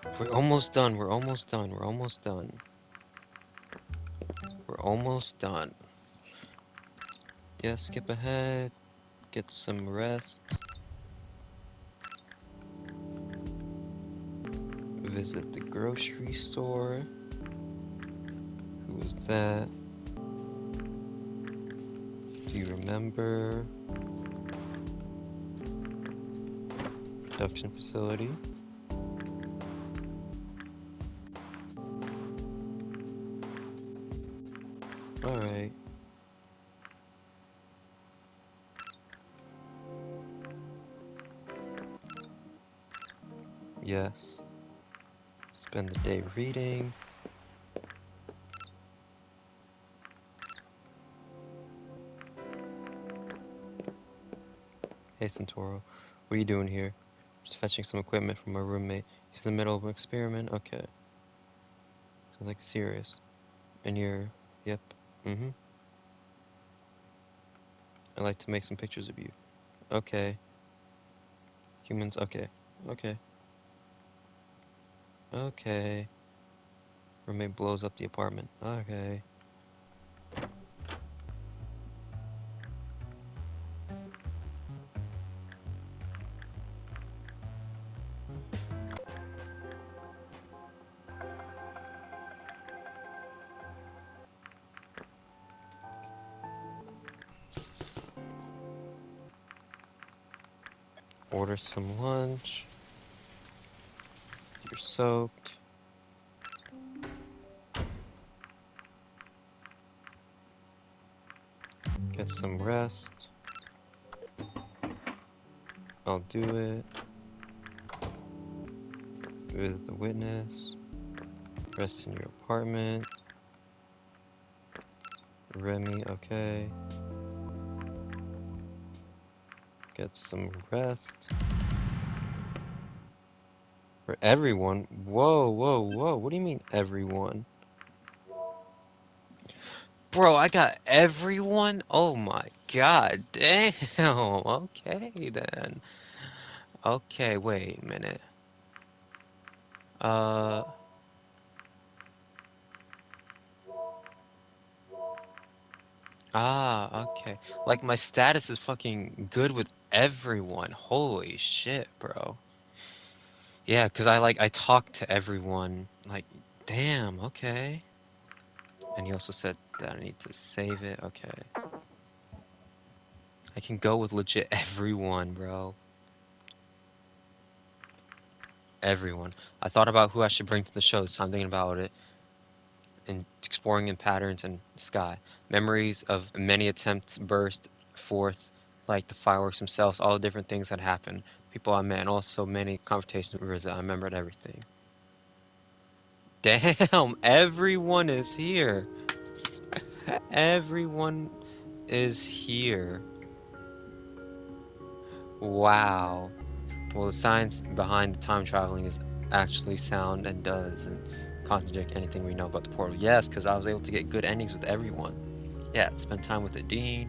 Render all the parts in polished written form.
We're almost done. We're almost done. We're almost done. We're almost done. Yeah, skip ahead. Get some rest. Visit the grocery store. Who was that? Do you remember? Production facility. Alright. Yes. Spend the day reading. Hey, Santeoro. What are you doing here? Just fetching some equipment from my roommate. He's in the middle of an experiment? Okay. Sounds like serious. And you're... Yep. Mm-hmm. I'd like to make some pictures of you. Okay. Humans? Okay. Okay. Okay. Roommate blows up the apartment. Okay. Order some lunch. You're soaked. Get some rest. I'll do it. Visit the witness. Rest in your apartment. Remy, okay. Get some rest. For everyone? Whoa, whoa, whoa. What do you mean, everyone? Bro, I got everyone? Oh my god, damn. Okay, then. Okay, wait a minute. Uh... Ah, okay. Like, my status is fucking good with everyone. Holy shit, bro. Yeah, 'cause I talk to everyone. Like, damn, okay. And he also said that I need to save it. Okay. I can go with legit everyone, bro. Everyone. I thought about who I should bring to the show, so I'm thinking about it and exploring in patterns and sky. Memories of many attempts burst forth like the fireworks themselves, all the different things that happened. People I met, and also many confrontations with Riza. I remembered everything. Damn, everyone is here. Everyone is here. Wow. Well, the science behind the time traveling is actually sound and doesn't contradict anything we know about the portal. Yes, because I was able to get good endings with everyone. Yeah, spend time with Aiden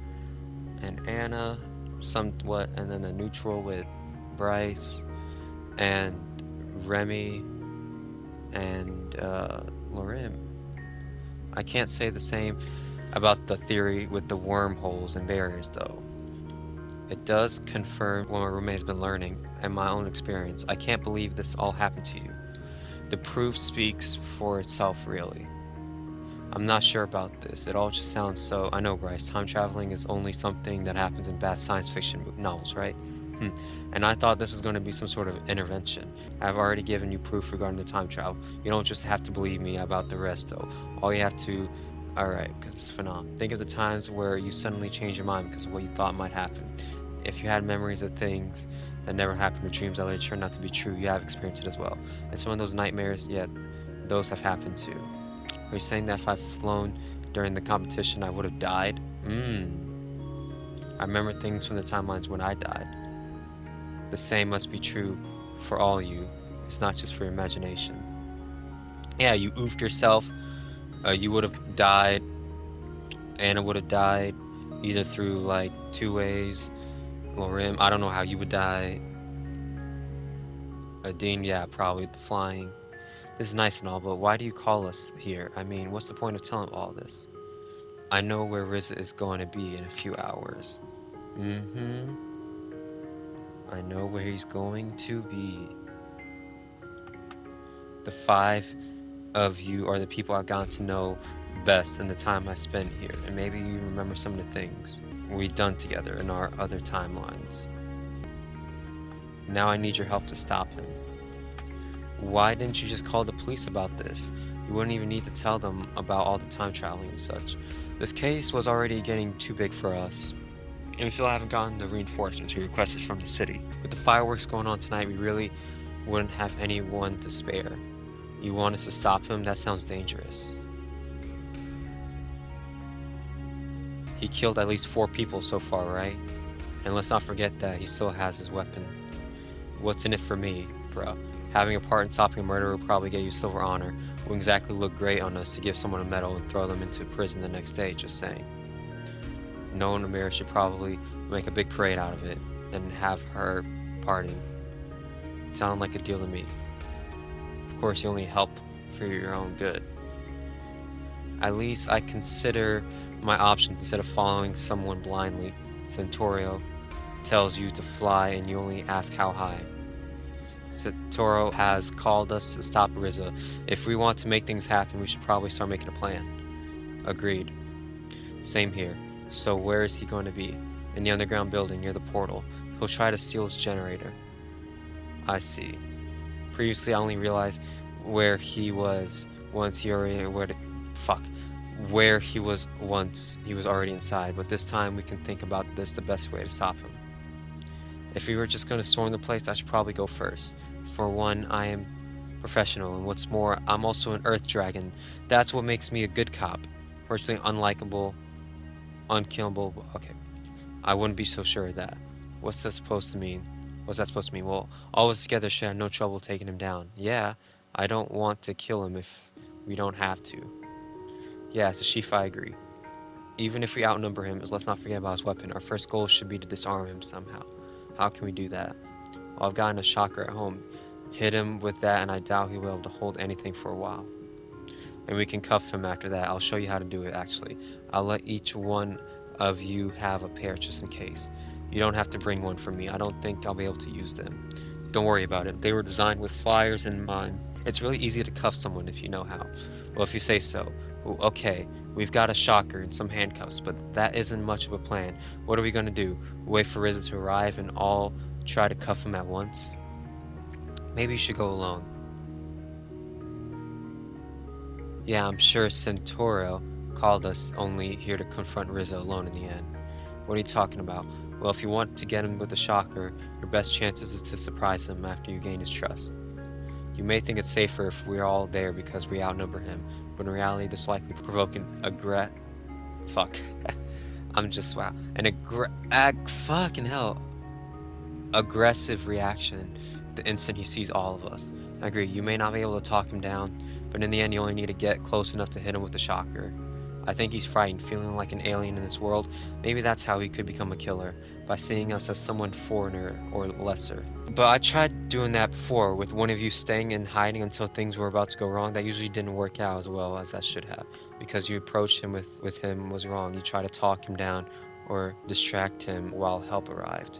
and Anna, somewhat, and then a neutral with Bryce and Remy and Lorim. I can't say the same about the theory with the wormholes and barriers, though. It does confirm what my roommate has been learning and my own experience. I can't believe this all happened to you. The proof speaks for itself, really. I'm not sure about this. It all just sounds so... I know, Bryce, time traveling is only something that happens in bad science fiction novels, right? And I thought this was going to be some sort of intervention. I've already given you proof regarding the time travel. You don't just have to believe me about the rest, though. All you have to... Alright, because it's phenomenal. Think of the times where you suddenly change your mind because of what you thought might happen. If you had memories of things that never happened or dreams that later turned out to be true, you have experienced it as well. And some of those nightmares, yeah, those have happened too. Are you saying that if I'd flown during the competition, I would have died? I remember things from the timelines when I died. The same must be true for all you. It's not just for your imagination. Yeah, you oofed yourself. You would have died. Anna would have died. Either through, like, 2 ways. Lorim, I don't know how you would die. Dean, yeah, probably the flying. This is nice and all, but why do you call us here? I mean, what's the point of telling all this? I know where Riza is going to be in a few hours. Mm-hmm. I know where he's going to be. The five of you are the people I've gotten to know best in the time I spent here, and maybe you remember some of the things we've done together in our other timelines. Now I need your help to stop him. Why didn't you just call the police about this? You wouldn't even need to tell them about all the time traveling and such. This case was already getting too big for us, and we still haven't gotten the reinforcements we requested from the city. With the fireworks going on tonight, we really wouldn't have anyone to spare. You want us to stop him? That sounds dangerous. He killed at least 4 people so far, right? And let's not forget that he still has his weapon. What's in it for me, bro? Having a part in stopping a murder will probably get you silver honor. Wouldn't exactly look great on us to give someone a medal and throw them into prison the next day, just saying. No one in America should probably make a big parade out of it and have her pardon. Sound like a deal to me. Of course, you only help for your own good. At least I consider my options instead of following someone blindly. Santeoro tells you to fly and you only ask how high. Santeoro has called us to stop Riza. If we want to make things happen, we should probably start making a plan. Agreed. Same here. So where is he going to be? In the underground building near the portal. He'll try to steal his generator. I see. Previously, I only realized where he was once he already where he was once he was already inside. But this time, we can think about this the best way to stop him. If we were just going to storm the place, I should probably go first. For one, I am professional, and what's more, I'm also an Earth Dragon. That's what makes me a good cop. Virtually unlikable, unkillable. Okay, I wouldn't be so sure of that. What's that supposed to mean? What's that supposed to mean? Well, all of us together should have no trouble taking him down. Yeah, I don't want to kill him if we don't have to. Yeah, as a chief, I agree. Even if we outnumber him, let's not forget about his weapon. Our first goal should be to disarm him somehow. How can we do that? Well, I've gotten a shocker at home. Hit him with that, and I doubt he'll be able to hold anything for a while. And we can cuff him after that. I'll show you how to do it, actually. I'll let each one of you have a pair just in case. You don't have to bring one for me. I don't think I'll be able to use them. Don't worry about it. They were designed with flyers in mind. It's really easy to cuff someone if you know how. Well, if you say so. Well, okay, we've got a shocker and some handcuffs, but that isn't much of a plan. What are we going to do? Wait for Riza to arrive and all try to cuff him at once? Maybe you should go alone. Yeah, I'm sure Santeoro called us only here to confront Rizzo alone in the end. What are you talking about? Well, if you want to get him with a shocker, your best chances is to surprise him after you gain his trust. You may think it's safer if we're all there because we outnumber him, but in reality, this likely provoke an fuck. I'm just wow. Fucking hell. Aggressive reaction the instant he sees all of us. I agree, you may not be able to talk him down, but in the end you only need to get close enough to hit him with the shocker. I think he's frightened, feeling like an alien in this world. Maybe that's how he could become a killer, by seeing us as someone foreigner or lesser. But I tried doing that before, with one of you staying and hiding until things were about to go wrong. That usually didn't work out as well as that should have, because you approached him with him was wrong. You tried to talk him down or distract him while help arrived.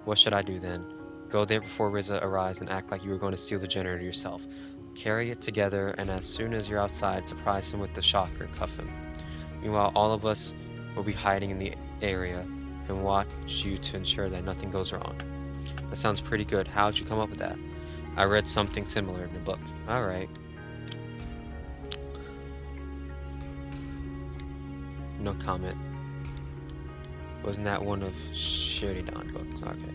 What should I do then? Go there before Riza arrives and act like you were going to steal the generator yourself. Carry it together, and as soon as you're outside, surprise him with the shocker, cuff him. Meanwhile, all of us will be hiding in the area and watch you to ensure that nothing goes wrong. That sounds pretty good. How'd you come up with that? I read something similar in the book. Alright. No comment. Wasn't that one of Sheridan books? Okay.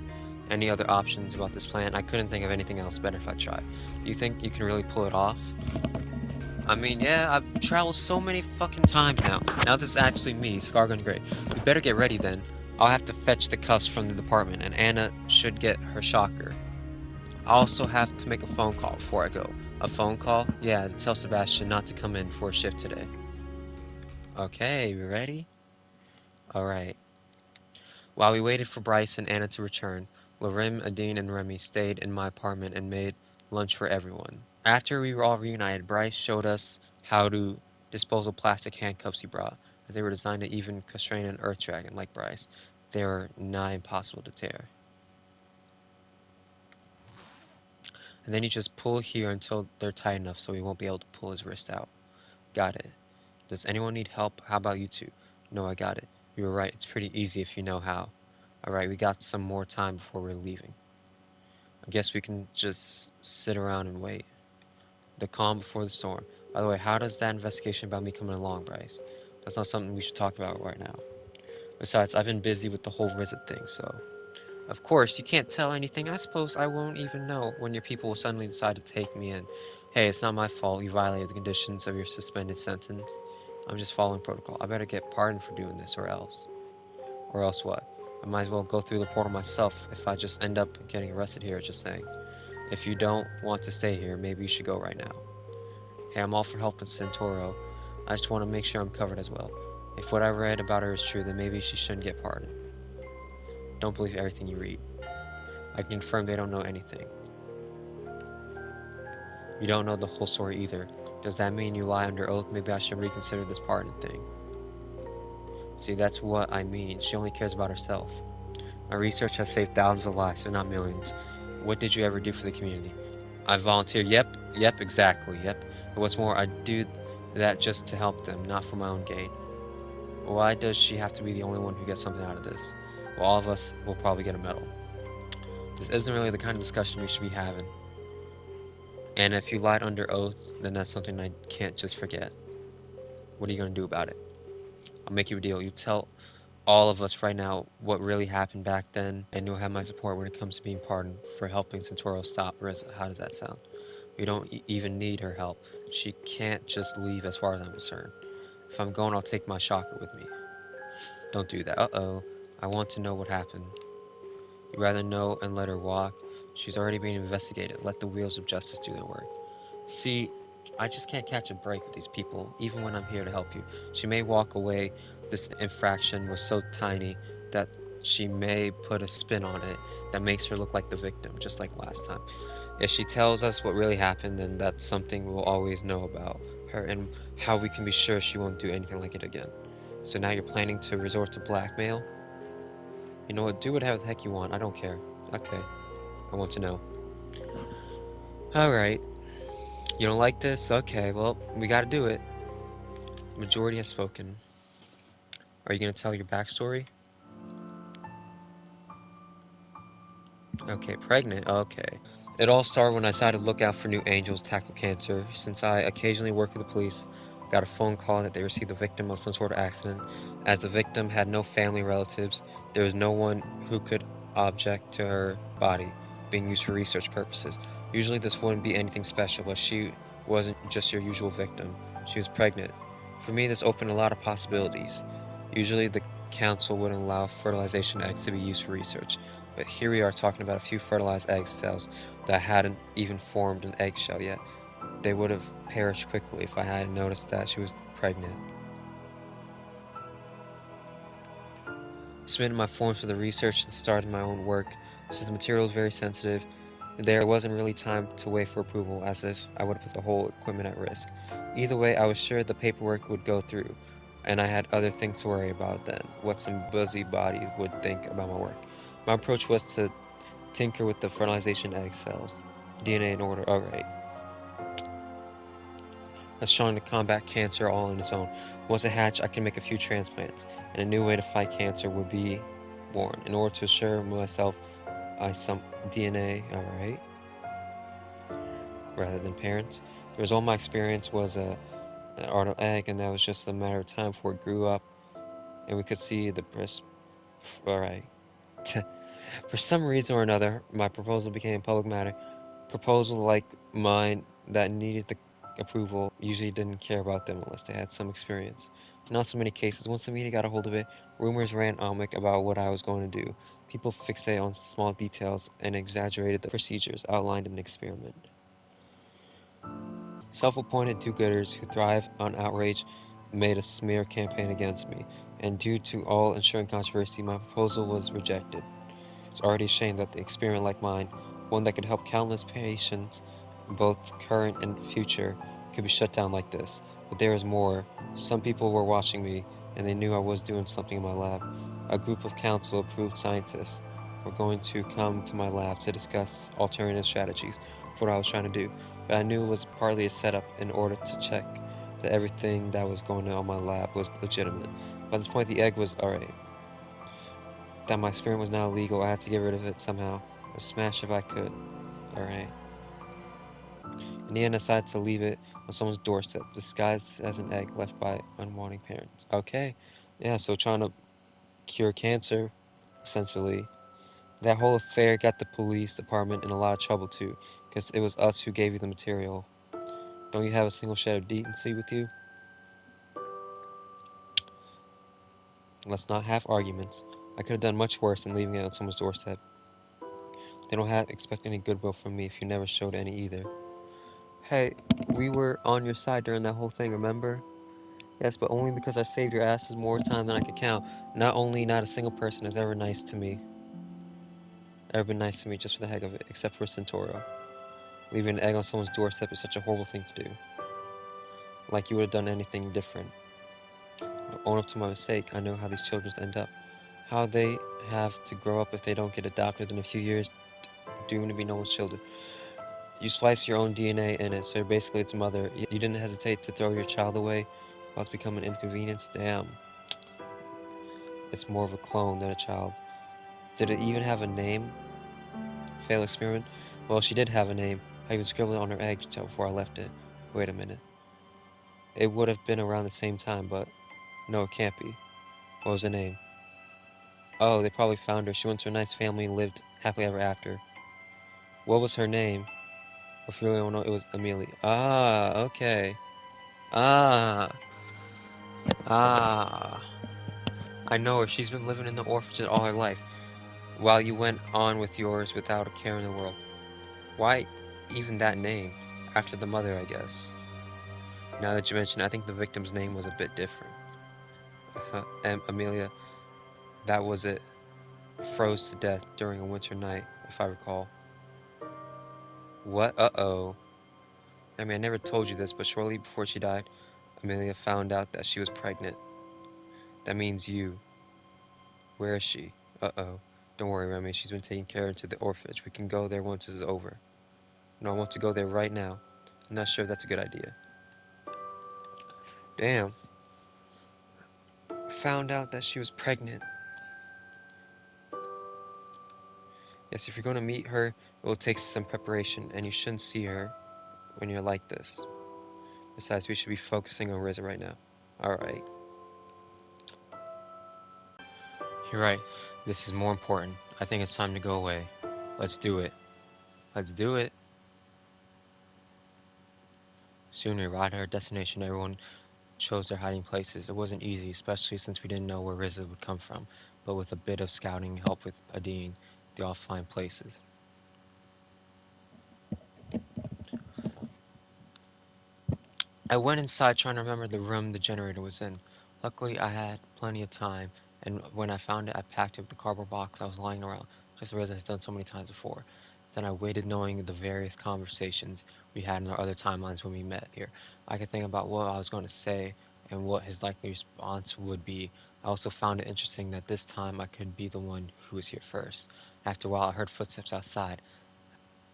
Any other options about this plan? I couldn't think of anything else better if I tried. Do you think you can really pull it off? I mean, yeah, I've traveled so many fucking times now. Now this is actually me, ScarGunGray. We better get ready then. I'll have to fetch the cuffs from the department, and Anna should get her shocker. I also have to make a phone call before I go. A phone call? Yeah, to tell Sebastian not to come in for a shift today. Okay, you ready? Alright. While we waited for Bryce and Anna to return, Lorem, Aideen, and Remy stayed in my apartment and made lunch for everyone. After we were all reunited, Bryce showed us how to dispose of plastic handcuffs he brought. They were designed to even constrain an earth dragon like Bryce. They were nigh impossible to tear. And then you just pull here until they're tight enough so he won't be able to pull his wrist out. Got it. Does anyone need help? How about you two? No, I got it. You were right. It's pretty easy if you know how. Alright, we got some more time before we're leaving. I guess we can just sit around and wait. The calm before the storm. By the way, how does that investigation about me coming along, Bryce? That's not something we should talk about right now. Besides, I've been busy with the whole visit thing, so. Of course, you can't tell anything. I suppose I won't even know when your people will suddenly decide to take me in. Hey, it's not my fault you violated the conditions of your suspended sentence. I'm just following protocol. I better get pardoned for doing this, or else. Or else what? I might as well go through the portal myself if I just end up getting arrested here, just saying. If you don't want to stay here, maybe you should go right now. Hey, I'm all for helping Santeoro. I just want to make sure I'm covered as well. If what I read about her is true, then maybe she shouldn't get pardoned. Don't believe everything you read. I can confirm they don't know anything. You don't know the whole story either. Does that mean you lie under oath? Maybe I should reconsider this pardon thing. See, that's what I mean. She only cares about herself. My research has saved thousands of lives, but not millions. What did you ever do for the community? I volunteered. Yep, exactly, yep. And what's more, I do that just to help them, not for my own gain. Why does she have to be the only one who gets something out of this? Well, all of us will probably get a medal. This isn't really the kind of discussion we should be having. And if you lied under oath, then that's something I can't just forget. What are you going to do about it? I'll make you a deal. You tell all of us right now what really happened back then, and you'll have my support when it comes to being pardoned for helping Santeoro stop Riz. How does that sound? We don't even need her help. She can't just leave as far as I'm concerned. If I'm going, I'll take my shocker with me. Don't do that. Uh-oh. I want to know what happened. You'd rather know and let her walk? She's already being investigated. Let the wheels of justice do their work. See, I just can't catch a break with these people, even when I'm here to help you. She may walk away. This infraction was so tiny that she may put a spin on it that makes her look like the victim, just like last time. If she tells us what really happened, then that's something we'll always know about her and how we can be sure she won't do anything like it again. So now you're planning to resort to blackmail? You know what? Do whatever the heck you want. I don't care. Okay. I want to know. Alright. You don't like this? Okay, well, we gotta do it. Majority has spoken. Are you gonna tell your backstory? Okay, pregnant. Okay. It all started when I decided to look out for new angels to tackle cancer. Since I occasionally work with the police, got a phone call that they received the victim of some sort of accident. As the victim had no family relatives, there was no one who could object to her body being used for research purposes. Usually this wouldn't be anything special, but she wasn't just your usual victim. She was pregnant. For me, this opened a lot of possibilities. Usually the council wouldn't allow fertilization eggs to be used for research, but here we are talking about a few fertilized egg cells that hadn't even formed an eggshell yet. They would have perished quickly if I hadn't noticed that she was pregnant. I submitted my forms for the research and started my own work. Since the material was very sensitive, there wasn't really time to wait for approval, as if I would have put the whole equipment at risk. Either way, I was sure the paperwork would go through, and I had other things to worry about than what some busybody would think about my work. My approach was to tinker with the fertilization egg cells. DNA in order, alright. That's strong to combat cancer all on its own. Once it hatched, I can make a few transplants, and a new way to fight cancer would be born. In order to assure myself I some DNA, alright, rather than parents. The result of my experience was an artificial egg, and that was just a matter of time before it grew up, and we could see the breast. Alright. For some reason or another, my proposal became a public matter. Proposals like mine that needed the approval usually didn't care about them unless they had some experience. In not so many cases, once the media got a hold of it, rumors ran amok about what I was going to do. People fixated on small details and exaggerated the procedures outlined in the experiment. Self-appointed do-gooders who thrive on outrage made a smear campaign against me, and due to all ensuing controversy, my proposal was rejected. It's already a shame that the experiment like mine, one that could help countless patients, both current and future, could be shut down like this. But there is more. Some people were watching me, and they knew I was doing something in my lab. A group of council-approved scientists were going to come to my lab to discuss alternative strategies for what I was trying to do. But I knew it was partly a setup in order to check that everything that was going on in my lab was legitimate. By this point, the egg was alright. That my experiment was now illegal, I had to get rid of it somehow, or smash if I could. Alright. In the end, I decided to leave it on someone's doorstep, disguised as an egg left by unwanting parents. Okay. Yeah, so trying to cure cancer, essentially. That whole affair got the police department in a lot of trouble too, because it was us who gave you the material. Don't you have a single shred of decency with you? Let's not have arguments. I could have done much worse than leaving it on someone's doorstep. They don't expect any goodwill from me if you never showed any either. Hey, we were on your side during that whole thing, remember? Yes, but only because I saved your asses more time than I could count. Not a single person has ever been nice to me just for the heck of it, except for Santeoro. Leaving an egg on someone's doorstep is such a horrible thing to do. Like you would have done anything different. But own up to my mistake. I know how these children end up. How they have to grow up if they don't get adopted in a few years, doomed to be no one's children. You splice your own DNA in it, so basically its mother. You didn't hesitate to throw your child away while it's become an inconvenience? Damn. It's more of a clone than a child. Did it even have a name? Failed experiment? Well, she did have a name. I even scribbled it on her egg before I left it. Wait a minute. It would have been around the same time, but no, it can't be. What was the name? Oh, they probably found her. She went to a nice family and lived happily ever after. What was her name? If you really don't know, it was Amelia. Ah, okay. Ah, ah. I know her. She's been living in the orphanage all her life, while you went on with yours without a care in the world. Why even that name? After the mother, I guess. Now that you mention it, I think the victim's name was a bit different. Amelia, that was it. Froze to death during a winter night, if I recall. What? Uh-oh. I mean, I never told you this, but shortly before she died, Amelia found out that she was pregnant. That means you. Where is she? Uh-oh. Don't worry, Remy. She's been taken care of to the orphanage. We can go there once this is over. No, I want to go there right now. I'm not sure if that's a good idea. Damn. Found out that she was pregnant. Yes, if you're going to meet her, it will take some preparation, and you shouldn't see her when you're like this. Besides, we should be focusing on Riza right now. Alright. You're right. This is more important. I think it's time to go away. Let's do it. Let's do it. Soon we arrived at our destination. Everyone chose their hiding places. It wasn't easy, especially since we didn't know where Riza would come from. But with a bit of scouting help with Aiden, they all find places. I went inside trying to remember the room the generator was in. Luckily, I had plenty of time, and when I found it, I packed it with the cardboard box I was lying around, just as I had done so many times before. Then I waited knowing the various conversations we had in our other timelines when we met here. I could think about what I was going to say and what his likely response would be. I also found it interesting that this time I could be the one who was here first. After a while, I heard footsteps outside.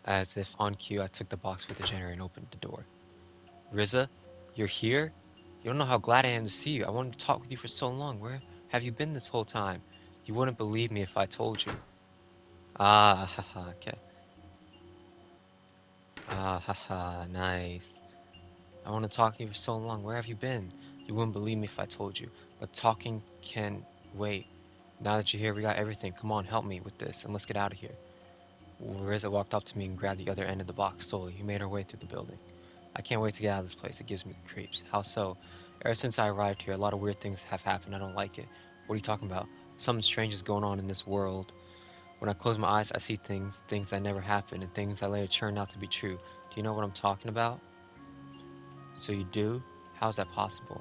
As if on cue, I took the box with the generator and opened the door. Riza, you're here? You don't know how glad I am to see you. I wanted to talk with you for so long. Where have you been this whole time? You wouldn't believe me if I told you. Ah, haha, okay. Ah, haha, nice. I want to talk to you for so long. Where have you been? You wouldn't believe me if I told you. But talking can wait. Now that you're here, we got everything. Come on, help me with this, and let's get out of here. Riza walked up to me and grabbed the other end of the box slowly. He made her way through the building. I can't wait to get out of this place. It gives me the creeps. How so? Ever since I arrived here, a lot of weird things have happened. I don't like it. What are you talking about? Something strange is going on in this world. When I close my eyes, I see things that never happened, and things that later turn out to be true. Do you know what I'm talking about? So you do? How's that possible?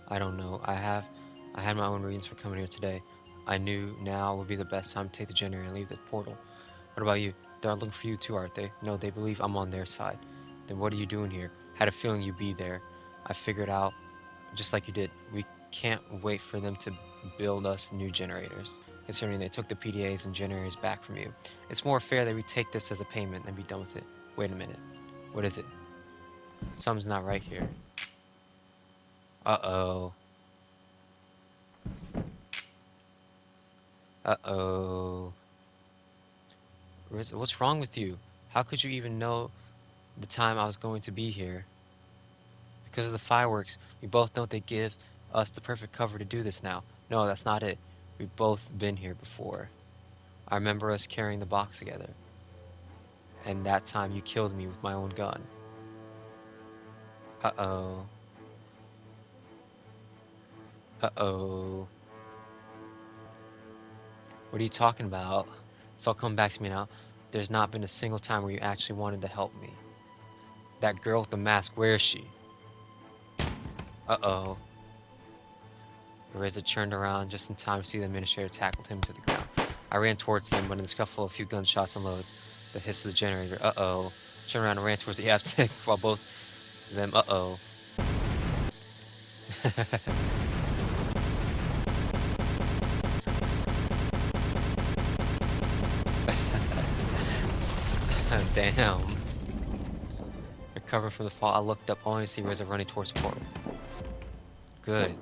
I don't know. I had my own reasons for coming here today. I knew now would be the best time to take the generator and leave this portal. What about you? They're looking for you too, aren't they? No, they believe I'm on their side. Then what are you doing here? Had a feeling you'd be there. I figured out, just like you did, we can't wait for them to build us new generators, considering they took the PDAs and generators back from you. It's more fair that we take this as a payment and be done with it. Wait a minute. What is it? Something's not right here. Uh-oh. Uh-oh. What's wrong with you? How could you even know the time I was going to be here? Because of the fireworks, we both know they give us the perfect cover to do this now. No, that's not it. We've both been here before. I remember us carrying the box together. And that time you killed me with my own gun. Uh-oh. Uh-oh. What are you talking about? It's all coming back to me now. There's not been a single time where you actually wanted to help me. That girl with the mask, where is she? Uh-oh. Reza turned around just in time to see the administrator tackled him to the ground. I ran towards them, but in the scuffle, a few gunshots unloaded. The hiss of the generator. Uh-oh. Turned around and ran towards the AFTIC while both of them, uh-oh. Damn. Recovering from the fall, I looked up only to see Reza running towards the portal. Good.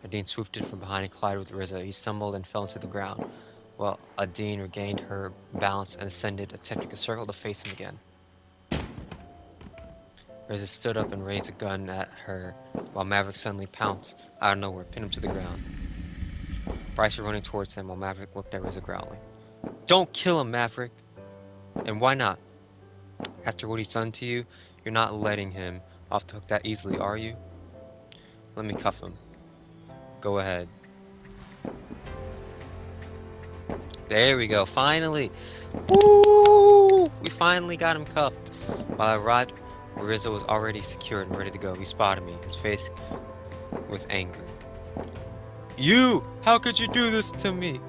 Aiden swooped in from behind and collided with Reza. He stumbled and fell to the ground. Well, Aiden regained her balance and ascended, attempting a circle to face him again. Reza stood up and raised a gun at her, while Maverick suddenly pounced out of nowhere, pinned him to the ground. Bryce was running towards him while Maverick looked at Reza growling. Don't kill him, Maverick! And why not? After what he's done to you, you're not letting him off the hook that easily, are you? Let me cuff him. Go ahead. There we go, finally! Woo! We finally got him cuffed. While I arrived, Reza was already secured and ready to go. He spotted me, his face with anger. You! How could you do this to me?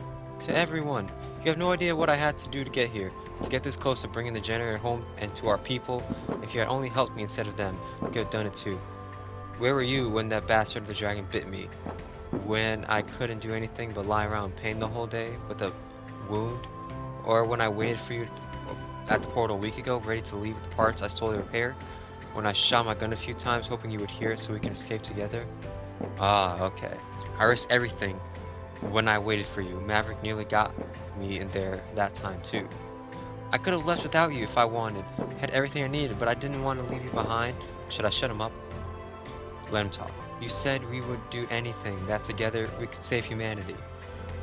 To everyone. You have no idea what I had to do to get here. To get this close to bringing the generator home and to our people. If you had only helped me instead of them, we could have done it too. Where were you when that bastard of the dragon bit me? When I couldn't do anything but lie around in pain the whole day with a wound? Or when I waited for you at the portal a week ago, ready to leave with the parts I stole to repair? When I shot my gun a few times, hoping you would hear it so we can escape together? Ah, okay. I risked everything when I waited for you. Maverick nearly got me in there that time too. I could have left without you if I wanted. Had everything I needed, but I didn't want to leave you behind. Should I shut him up? Let him talk. You said we would do anything, that together we could save humanity.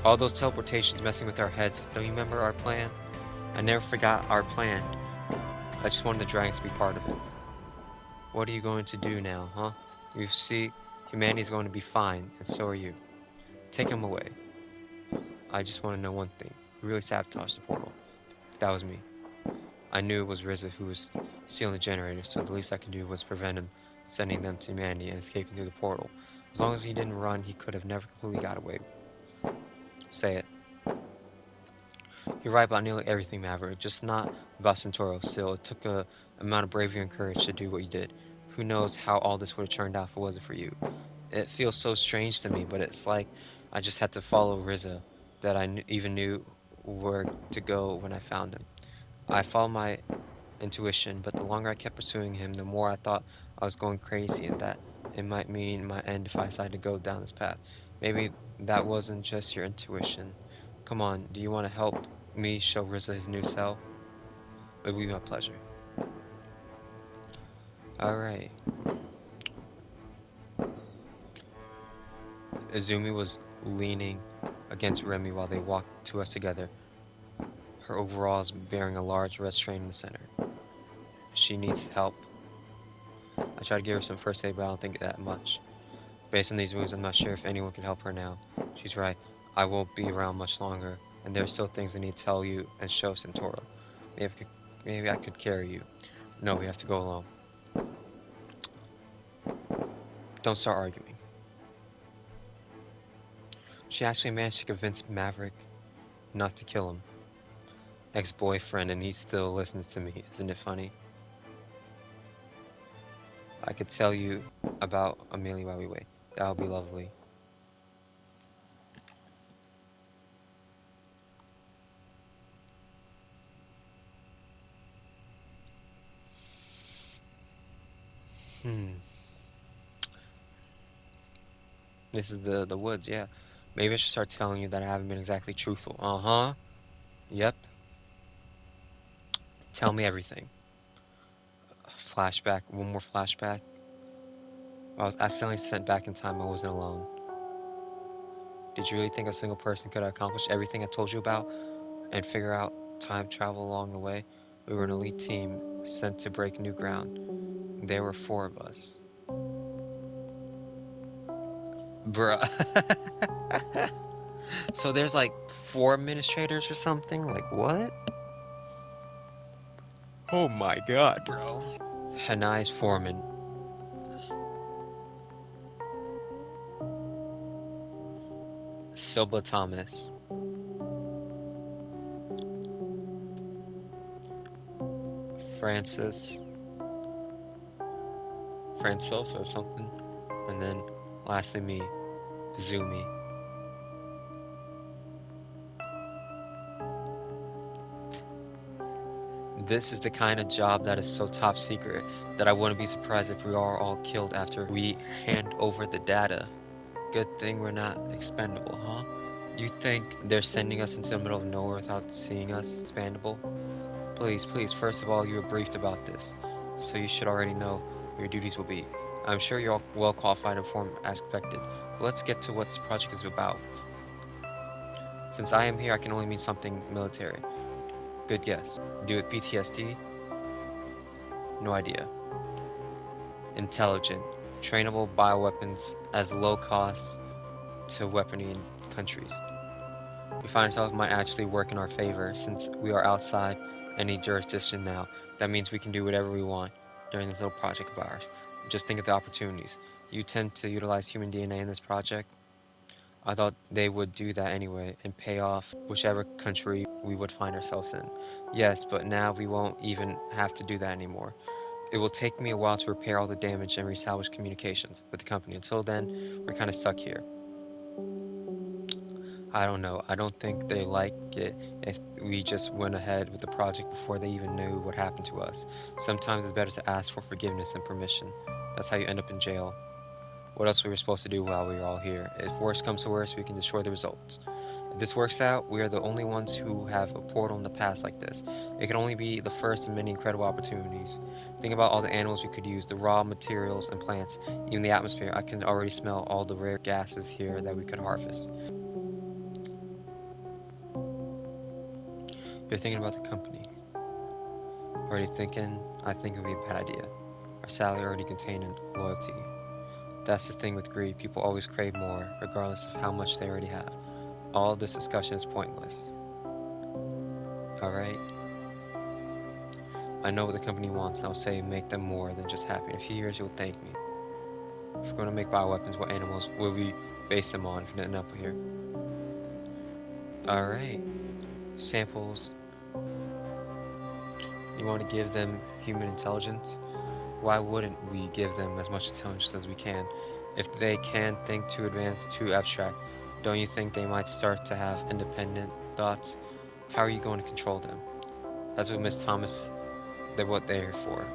All those teleportations messing with our heads, don't you remember our plan? I never forgot our plan. I just wanted the dragons to be part of it. What are you going to do now, huh? You see, humanity's going to be fine, and so are you. Take him away. I just want to know one thing. Who really sabotaged the portal? That was me. I knew it was Rizza who was stealing the generator, so the least I could do was prevent him sending them to humanity and escaping through the portal. As long as he didn't run, he could have never completely got away. Say it. You're right about nearly everything, Maverick, just not about Santeoro. Still, it took a amount of bravery and courage to do what you did. Who knows how all this would have turned out if it wasn't for you. It feels so strange to me, but it's like I just had to follow Rizza, that I even knew where to go when I found him. I followed my intuition, but the longer I kept pursuing him, the more I thought I was going crazy and that it might mean my end if I decided to go down this path. Maybe that wasn't just your intuition. Come on, do you want to help me show Rizza his new cell? It would be my pleasure. Alright. Izumi was leaning against Remy while they walked to us together. Her overalls bearing a large red strain in the center. She needs help. I tried to give her some first aid, but I don't think that much. Based on these wounds, I'm not sure if anyone can help her now. She's right. I won't be around much longer, and there are still things I need to tell you and show Santeoro. Maybe I could carry you. No, we have to go alone. Don't start arguing. She actually managed to convince Maverick not to kill him. Ex-boyfriend, and he still listens to me. Isn't it funny? I could tell you about Amelia while we wait. That would be lovely. Hmm. This is the woods, yeah. Maybe I should start telling you that I haven't been exactly truthful. Uh-huh. Yep. Tell me everything. Flashback. One more flashback. I was accidentally sent back in time. I wasn't alone. Did you really think a single person could accomplish everything I told you about and figure out time travel along the way? We were an elite team sent to break new ground. There were four of us. Bruh. So there's like four administrators or something? Like what? Oh my god, bro. Hanai's foreman. Silba Thomas. Francis. Francis or something. And then lastly me. Zumi. This is the kind of job that is so top secret that I wouldn't be surprised if we are all killed after we hand over the data. Good thing we're not expendable, huh? You think they're sending us into the middle of nowhere without seeing us expandable? Please, please, first of all, you were briefed about this, so you should already know what your duties will be. I'm sure you're all well qualified and informed as expected, but let's get to what this project is about. Since I am here, I can only mean something military. Good guess. Do it PTSD? No idea. Intelligent. Trainable bioweapons as low cost to weaponing countries. We find ourselves might actually work in our favor since we are outside any jurisdiction now. That means we can do whatever we want during this little project of ours. Just think of the opportunities. You tend to utilize human DNA in this project. I thought they would do that anyway and pay off whichever country we would find ourselves in. Yes, but now we won't even have to do that anymore. It will take me a while to repair all the damage and reestablish communications with the company. Until then, we're kind of stuck here. I don't know. I don't think they like it if we just went ahead with the project before they even knew what happened to us. Sometimes it's better to ask for forgiveness and permission. That's how you end up in jail. What else were we supposed to do while we were all here? If worst comes to worst, we can destroy the results. If this works out, we are the only ones who have a portal in the past like this. It can only be the first of many incredible opportunities. Think about all the animals we could use, the raw materials and plants, even the atmosphere. I can already smell all the rare gases here that we could harvest. You're thinking about the company. Already thinking, I think it would be a bad idea. Our salary already contained loyalty. That's the thing with greed. People always crave more, regardless of how much they already have. All this discussion is pointless. Alright? I know what the company wants, and I'll say make them more than just happy. In a few years, you'll thank me. If we're going to make bioweapons, what animals will we base them on if we end up here? Alright. Samples. You want to give them human intelligence? Why wouldn't we give them as much intelligence as we can? If they can think too advanced, too abstract, don't you think they might start to have independent thoughts? How are you going to control them? That's what Miss Thomas, they're what they're here for.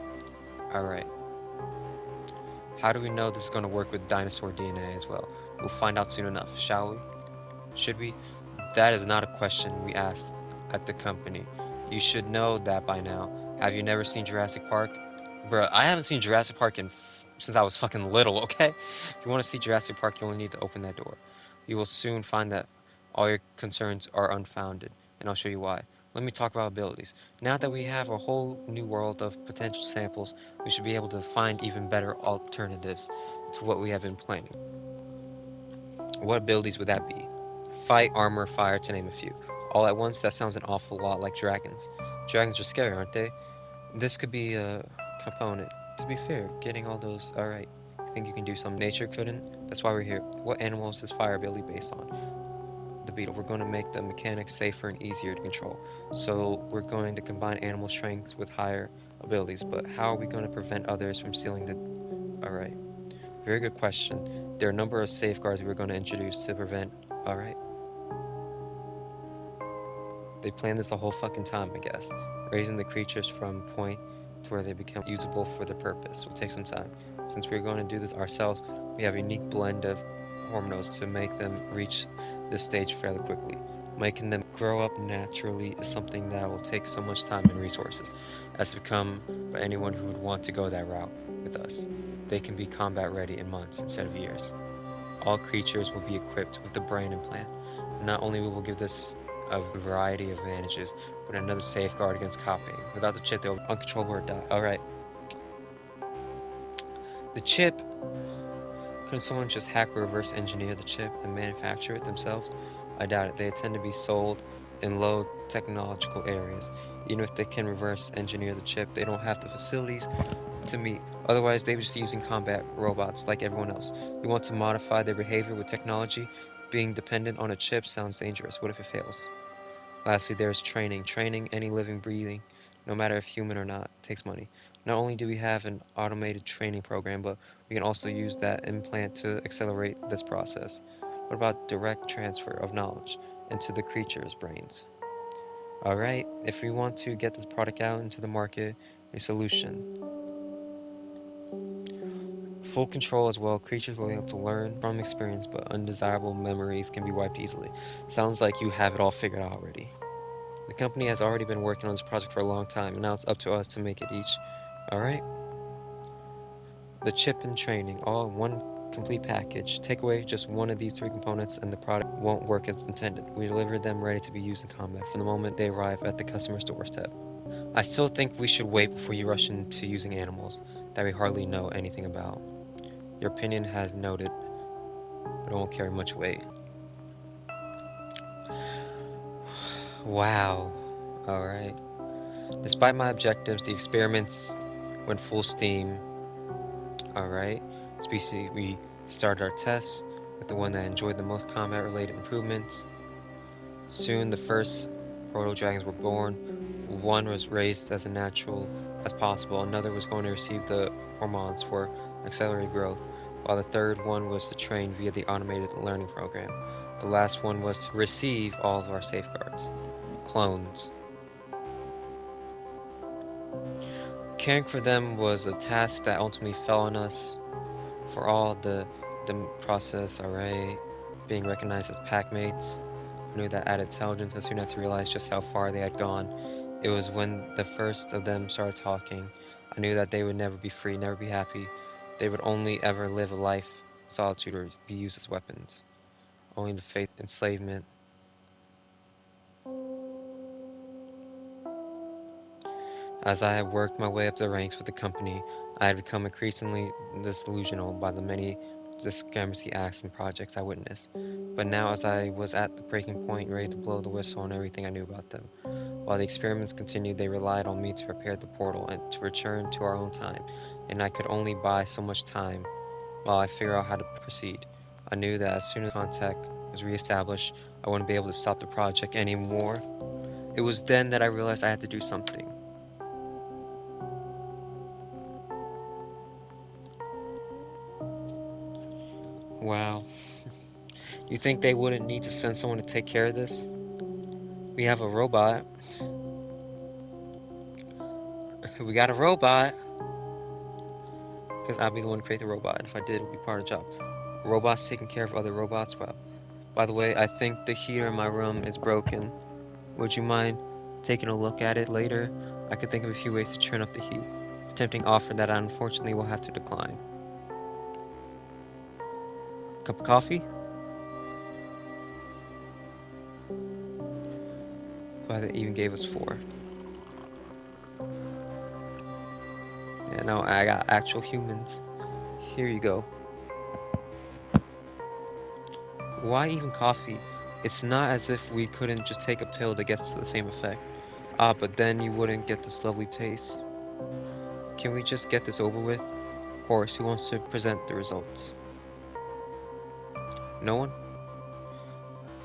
Alright. How do we know this is going to work with dinosaur DNA as well? We'll find out soon enough, shall we? Should we? That is not a question we asked at the company. You should know that by now. Have you never seen Jurassic Park? Bruh, I haven't seen Jurassic Park since I was fucking little, okay? If you want to see Jurassic Park, you only need to open that door. You will soon find that all your concerns are unfounded, and I'll show you why. Let me talk about abilities. Now that we have a whole new world of potential samples, we should be able to find even better alternatives to what we have been planning. What abilities would that be? Fight, armor, fire, to name a few. All at once, that sounds an awful lot like dragons. Dragons are scary, aren't they? This could be a component. To be fair, getting all those, alright. You think you can do some nature couldn't? That's why we're here. What animals is fire ability based on? the beetle. We're going to make the mechanics safer and easier to control. So we're going to combine animal strengths with higher abilities. But how are we going to prevent others from stealing the... Alright, very good question. There are a number of safeguards we're going to introduce to prevent... Alright, they planned this the whole fucking time, I guess. Raising the creatures from point to where they become usable for their purpose will take some time. Since we're going to do this ourselves, we have a unique blend of hormones to make them reach this stage fairly quickly. Making them grow up naturally is something that will take so much time and resources, as to become by anyone who would want to go that route with us. They can be combat ready in months instead of years. All creatures will be equipped with the brain implant. Not only will we give this a variety of advantages, but another safeguard against copying. Without the chip, they'll be uncontrollable or die. Alright. The chip. Couldn't someone just hack or reverse engineer the chip and manufacture it themselves? I doubt it. They tend to be sold in low technological areas. Even if they can reverse engineer the chip, they don't have the facilities to meet. Otherwise, they would just using combat robots like everyone else. We want to modify their behavior with technology. Being dependent on a chip sounds dangerous. What if it fails? Lastly, there is training. Training any living, breathing, no matter if human or not, takes money. Not only do we have an automated training program, but we can also use that implant to accelerate this process. What about direct transfer of knowledge into the creature's brains? Alright, if we want to get this product out into the market, a solution. Full control as well. Creatures will be able to learn from experience, but undesirable memories can be wiped easily. Sounds like you have it all figured out already. The company has already been working on this project for a long time, and now it's up to us to make it each. Alright? The chip and training, all in one complete package. Take away just one of these three components, and the product won't work as intended. We deliver them ready to be used in combat from the moment they arrive at the customer's doorstep. I still think we should wait before you rush into using animals that we hardly know anything about. Your opinion has noted, but it won't carry much weight. Wow. Alright. Despite my objectives, the experiments went full steam. Alright. Species, we started our tests with the one that enjoyed the most combat-related improvements. Soon the first proto-dragons were born. One was raised as natural as possible. Another was going to receive the hormones for accelerated growth, while the third one was to train via the automated learning program. The last one was to receive all of our safeguards. Clones. Caring for them was a task that ultimately fell on us. For all the process, alright, being recognized as pack mates. I knew that added intelligence and soon had to realize just how far they had gone. It was when the first of them started talking. I knew that they would never be free, never be happy. They would only ever live a life of solitude or be used as weapons, only to face enslavement. As I had worked my way up the ranks with the company, I had become increasingly disillusioned by the many discrepancy acts and projects I witnessed. But now, as I was at the breaking point, ready to blow the whistle on everything I knew about them, while the experiments continued, they relied on me to repair the portal and to return to our own time, and I could only buy so much time while I figure out how to proceed. I knew that as soon as contact was reestablished, I wouldn't be able to stop the project anymore. It was then that I realized I had to do something. Wow. You think they wouldn't need to send someone to take care of this? We have a robot. We got a robot. Because I'd be the one to create the robot. If I did, it would be part of the job. Robots taking care of other robots? Well, by the way, I think the heater in my room is broken. Would you mind taking a look at it later? I could think of a few ways to turn up the heat. A tempting offer that I unfortunately will have to decline. Cup of coffee? Glad they even gave us 4. Yeah, no, I got actual humans. Here you go. Why even coffee? It's not as if we couldn't just take a pill that gets the same effect. Ah, but then you wouldn't get this lovely taste. Can we just get this over with? Horse, who wants to present the results? No one?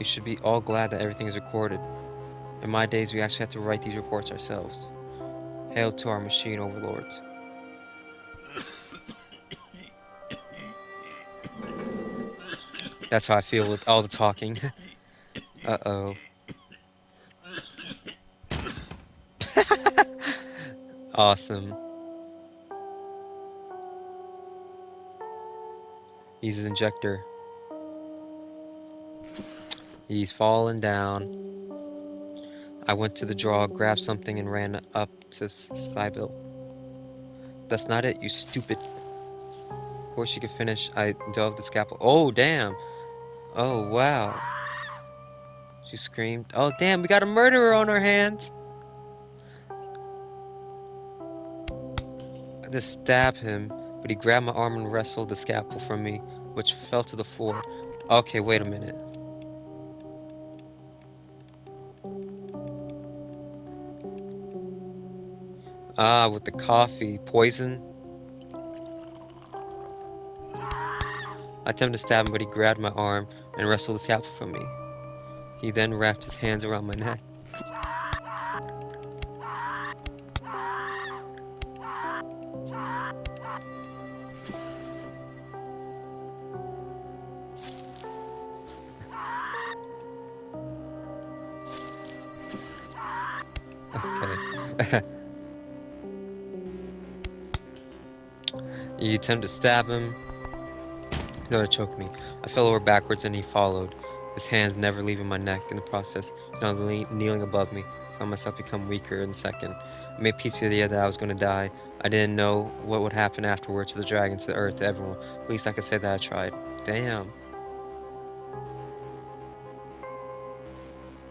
We should be all glad that everything is recorded. In my days, we actually had to write these reports ourselves. Hail to our machine overlords. That's how I feel with all the talking. Uh-oh. Awesome. He's an injector. He's falling down. I went to the drawer, grabbed something, and ran up to Sybil. That's not it, you stupid. Before she could finish, I dove the scalpel. Oh, damn. Oh, wow. She screamed. Oh, damn, we got a murderer on our hands. I just stabbed him, but he grabbed my arm and wrestled the scalpel from me, which fell to the floor. Okay, wait a minute. Ah, with the coffee. Poison? I attempted to stab him, but he grabbed my arm and wrestled the scalpel from me. He then wrapped his hands around my neck. Okay. He attempted to stab him. No, it choked me. I fell over backwards and he followed, his hands never leaving my neck. In the process, he was now kneeling above me. I found myself become weaker in a second. I made peace with the idea that I was going to die. I didn't know what would happen afterward to the dragon, to the earth, to everyone. At least I could say that I tried. Damn.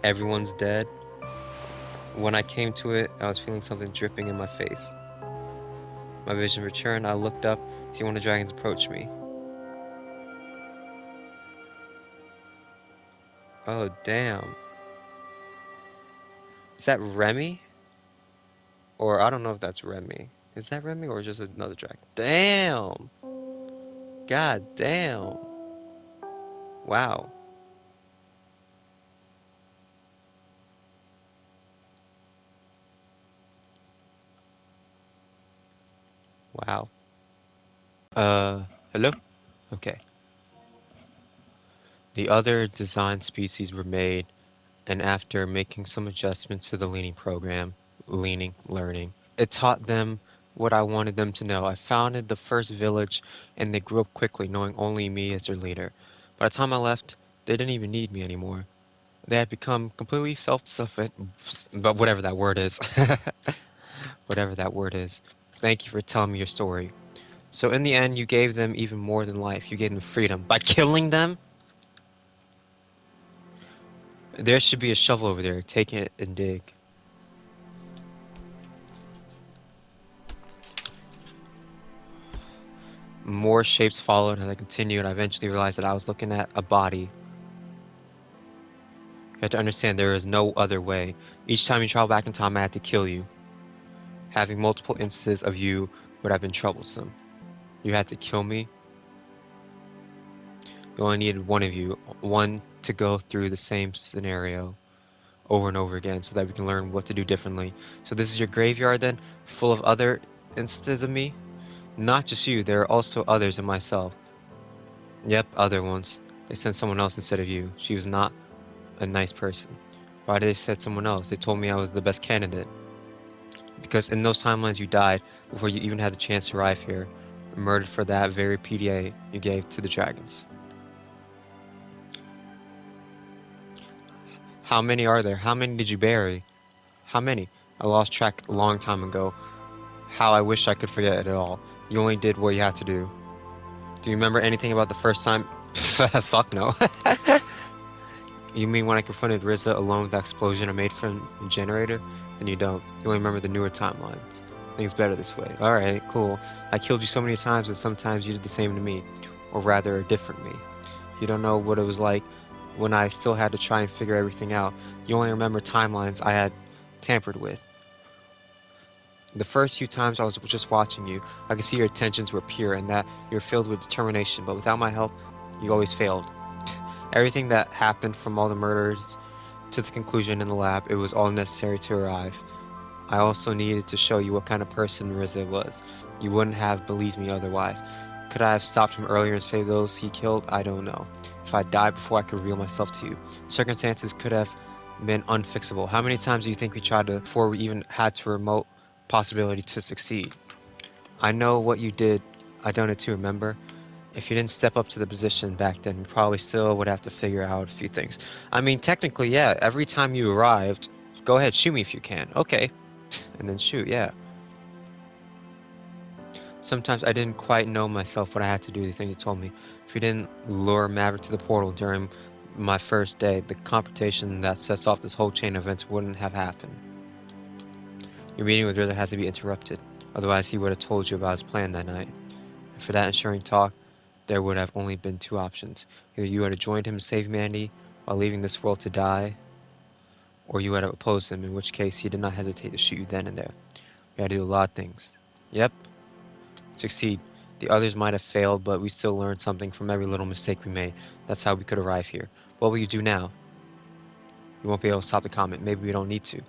Everyone's dead. When I came to it, I was feeling something dripping in my face. My vision returned. I looked up, see one of the dragons approach me. Oh, damn. Is that Remy? Or I don't know if that's Remy. Is that Remy or just another dragon? Damn! God damn. Wow. Wow. Hello? Okay. The other design species were made, and after making some adjustments to the learning, it taught them what I wanted them to know. I founded the first village, and they grew up quickly, knowing only me as their leader. By the time I left, they didn't even need me anymore. They had become completely self-sufficient, but whatever that word is. Whatever that word is. Thank you for telling me your story. So in the end, you gave them even more than life. You gave them freedom. By killing them? There should be a shovel over there. Take it and dig. More shapes followed as I continued. I eventually realized that I was looking at a body. You have to understand there is no other way. Each time you travel back in time, I had to kill you. Having multiple instances of you would have been troublesome. You had to kill me. You only needed one of you, one to go through the same scenario over and over again so that we can learn what to do differently. So this is your graveyard then, full of other instances of me? Not just you, there are also others and myself. Yep, other ones. They sent someone else instead of you. She was not a nice person. Why did they send someone else? They told me I was the best candidate. Because in those timelines you died before you even had the chance to arrive here. Murdered for that very PDA you gave to the dragons. How many are there? How many did you bury? How many? I lost track a long time ago. How I wish I could forget it all. You only did what you had to do. Do you remember anything about the first time? Fuck no. You mean when I confronted Rizza alone with that explosion I made from the generator? Then you don't. You only remember the newer timelines. I think it's better this way. Alright, cool. I killed you so many times and sometimes you did the same to me. Or rather, a different me. You don't know what it was like when I still had to try and figure everything out. You only remember timelines I had tampered with. The first few times I was just watching you, I could see your intentions were pure and that you were filled with determination, but without my help, you always failed. Everything that happened from all the murders to the conclusion in the lab, it was all necessary to arrive. I also needed to show you what kind of person Riza was. You wouldn't have believed me otherwise. Could I have stopped him earlier and saved those he killed? I don't know. If I died before I could reveal myself to you, circumstances could have been unfixable. How many times do you think we tried to before we even had to remote possibility to succeed? I know what you did. I done it too, remember? If you didn't step up to the position back then, we probably still would have to figure out a few things. I mean, technically, yeah, every time you arrived, go ahead, shoot me if you can. Okay. And then shoot, yeah. Sometimes I didn't quite know myself what I had to do, the thing you told me. If you didn't lure Maverick to the portal during my first day, the confrontation that sets off this whole chain of events wouldn't have happened. Your meeting with Rizzo has to be interrupted, otherwise he would have told you about his plan that night. And for that ensuring talk, there would have only been two options. Either you would have joined him to save humanity while leaving this world to die, or you would have opposed him, in which case he did not hesitate to shoot you then and there. We had to do a lot of things. Yep, succeed. The others might have failed, but we still learned something from every little mistake we made. That's how we could arrive here. What will you do now? You won't be able to stop the comet. Maybe we don't need to.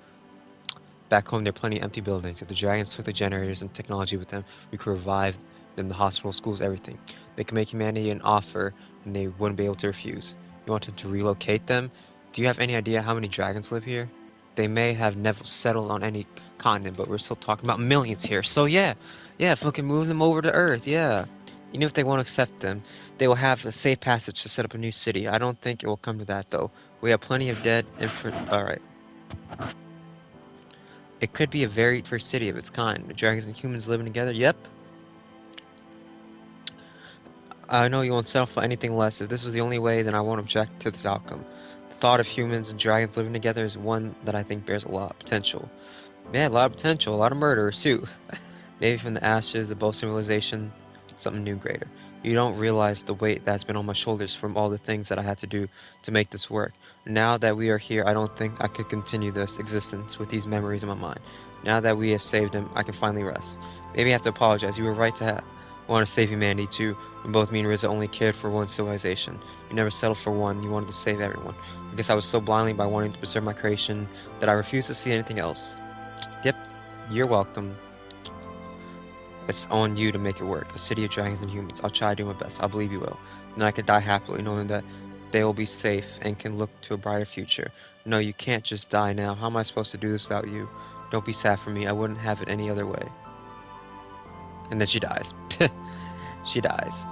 Back home, there are plenty of empty buildings. If the dragons took the generators and technology with them, we could revive them, the hospital, schools, everything. They could make humanity an offer, and they wouldn't be able to refuse. You wanted to relocate them? Do you have any idea how many dragons live here? They may have never settled on any continent, but we're still talking about millions here. So yeah, fucking move them over to Earth, yeah. Even if they won't accept them, they will have a safe passage to set up a new city. I don't think it will come to that, though. We have plenty of dead infant. Alright. It could be a very first city of its kind. The dragons and humans living together? Yep. I know you won't settle for anything less. If this is the only way, then I won't object to this outcome. The thought of humans and dragons living together is one that I think bears a lot of potential. Yeah, a lot of potential, a lot of murder, too. Maybe from the ashes, a bold civilization, something new greater. You don't realize the weight that's been on my shoulders from all the things that I had to do to make this work. Now that we are here, I don't think I could continue this existence with these memories in my mind. Now that we have saved him, I can finally rest. Maybe I have to apologize. You were right to want to save humanity too. When both me and Riza only cared for one civilization. You never settled for one. You wanted to save everyone. I guess I was so blindly by wanting to preserve my creation that I refused to see anything else. Yep, you're welcome. It's on you to make it work. A city of dragons and humans. I'll try to do my best. I believe you will. Then I could die happily knowing that they will be safe and can look to a brighter future. No, you can't just die now. How am I supposed to do this without you? Don't be sad for me. I wouldn't have it any other way. And then she dies. She dies.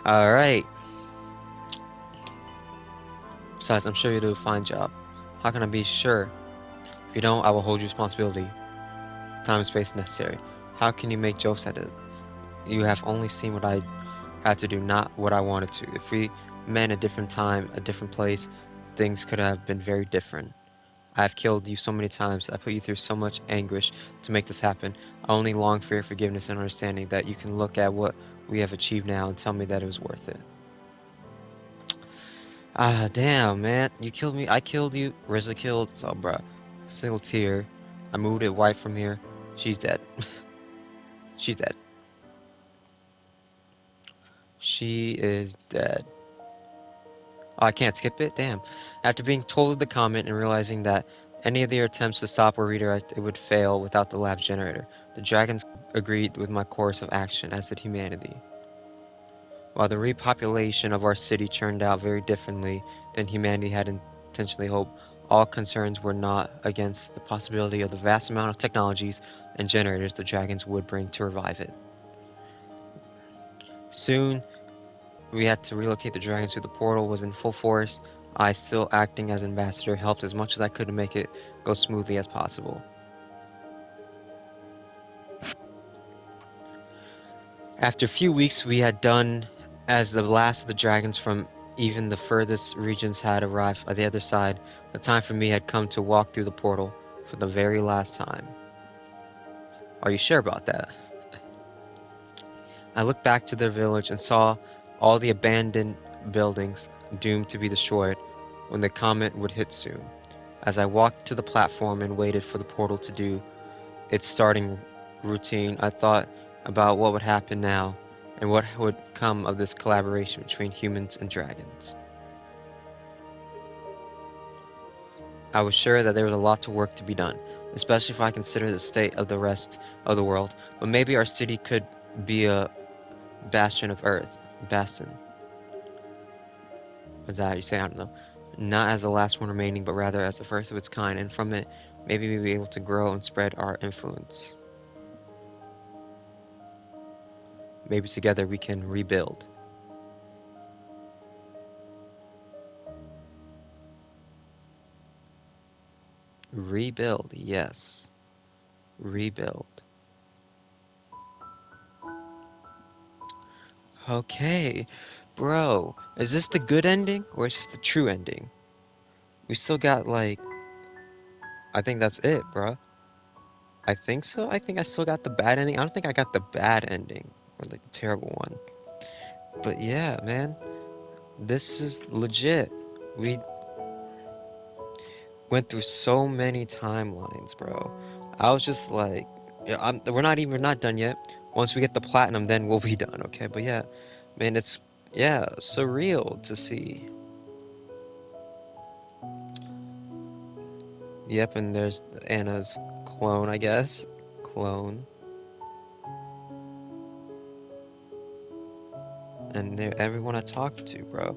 Alright. Besides, I'm sure you'll do a fine job. How can I be sure? If you don't, I will hold you responsibility. Time and space necessary. How can you make jokes at it? You have only seen what I had to do, not what I wanted to. If we met in a different time, a different place, things could have been very different. I have killed you so many times. I put you through so much anguish to make this happen. I only long for your forgiveness and understanding that you can look at what we have achieved now and tell me that it was worth it. Ah, damn, man. You killed me. I killed you. Rizza killed. So, bruh. Single tear. I moved it white from here. She's dead. She's dead. She is dead. Oh, I can't skip it? Damn. After being told of the comment and realizing that any of their attempts to stop or redirect it would fail without the lab's generator, the dragons agreed with my course of action, as did humanity. While the repopulation of our city turned out very differently than humanity had intentionally hoped, all concerns were not against the possibility of the vast amount of technologies and generators the dragons would bring to revive it. Soon, we had to relocate the dragons through the portal was in full force. I, still acting as ambassador, helped as much as I could to make it go smoothly as possible. After a few weeks, we had done as the last of the dragons from even the furthest regions had arrived at the other side. The time for me had come to walk through the portal for the very last time. Are you sure about that? I looked back to their village and saw all the abandoned buildings doomed to be destroyed when the comet would hit soon. As I walked to the platform and waited for the portal to do its starting routine, I thought about what would happen now. And what would come of this collaboration between humans and dragons? I was sure that there was a lot of work to be done, especially if I consider the state of the rest of the world. But maybe our city could be a bastion of Earth. Bastion. Is that how you say? I don't know. Not as the last one remaining, but rather as the first of its kind, and from it, maybe we'll be able to grow and spread our influence. Maybe together we can rebuild. Rebuild, yes. Rebuild. Okay. Bro, is this the good ending, or is this the true ending? We still got, like, I think that's it, bro. I think so. I think I still got the bad ending. I don't think I got the bad ending, or, like, the terrible one. But yeah, man. This is legit. We went through so many timelines, bro. I was just like, yeah, we're not done yet. Once we get the platinum, then we'll be done, okay? But yeah, man, it's yeah, surreal to see. Yep, and there's Anna's clone, I guess. Clone. And everyone I talked to, bro.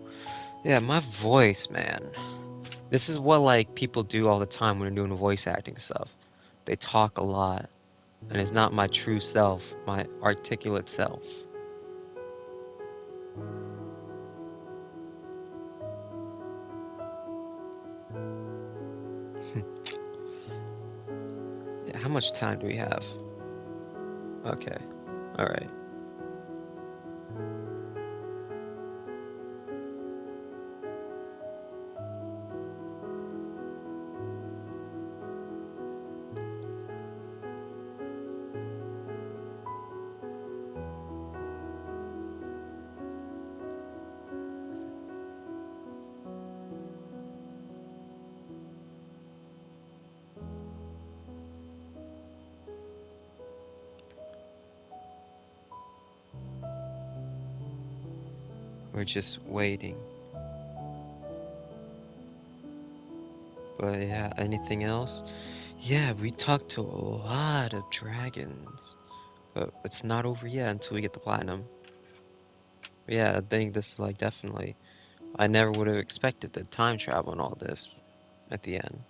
Yeah, my voice, man. This is what like people do all the time when they're doing voice acting stuff. They talk a lot, and it's not my true self, my articulate self. Yeah, how much time do we have? Okay. All right. We're just waiting. But yeah, anything else? Yeah, we talked to a lot of dragons. But it's not over yet until we get the platinum. But yeah, I think this is like definitely. I never would have expected the time travel and all this at the end.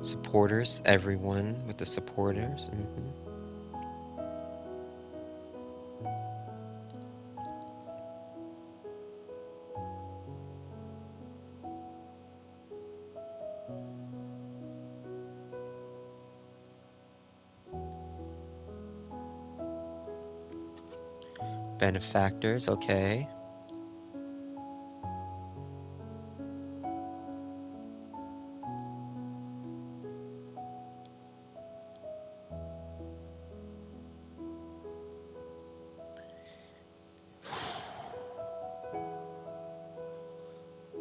Supporters, everyone with the supporters. Benefactors, okay.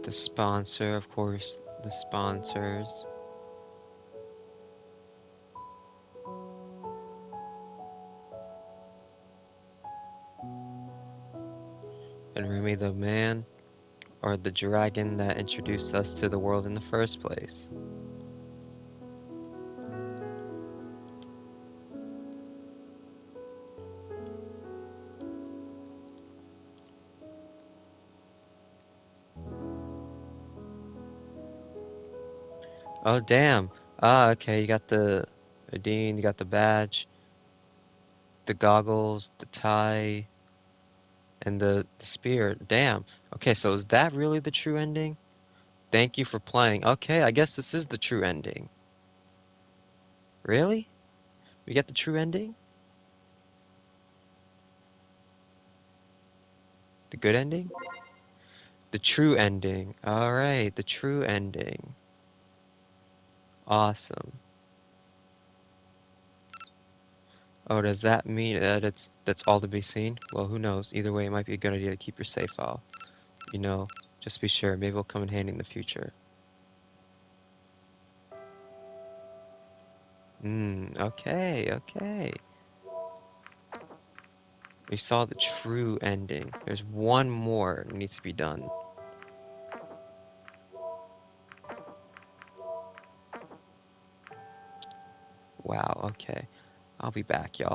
The sponsor, of course, the sponsors. And Remy the man, or the dragon that introduced us to the world in the first place. Oh, damn. Ah, okay, you got the Aiden, you got the badge, the goggles, the tie, and the spear. Damn. Okay, so is that really the true ending? Thank you for playing. Okay, I guess this is the true ending. Really? We get the true ending? The good ending? The true ending. Alright, the true ending. Awesome. Oh, does that mean that that's all to be seen? Well, who knows? Either way, it might be a good idea to keep your save file. You know, just be sure. Maybe it'll come in handy in the future. Okay, okay. We saw the true ending. There's one more that needs to be done. Wow, okay. I'll be back, y'all.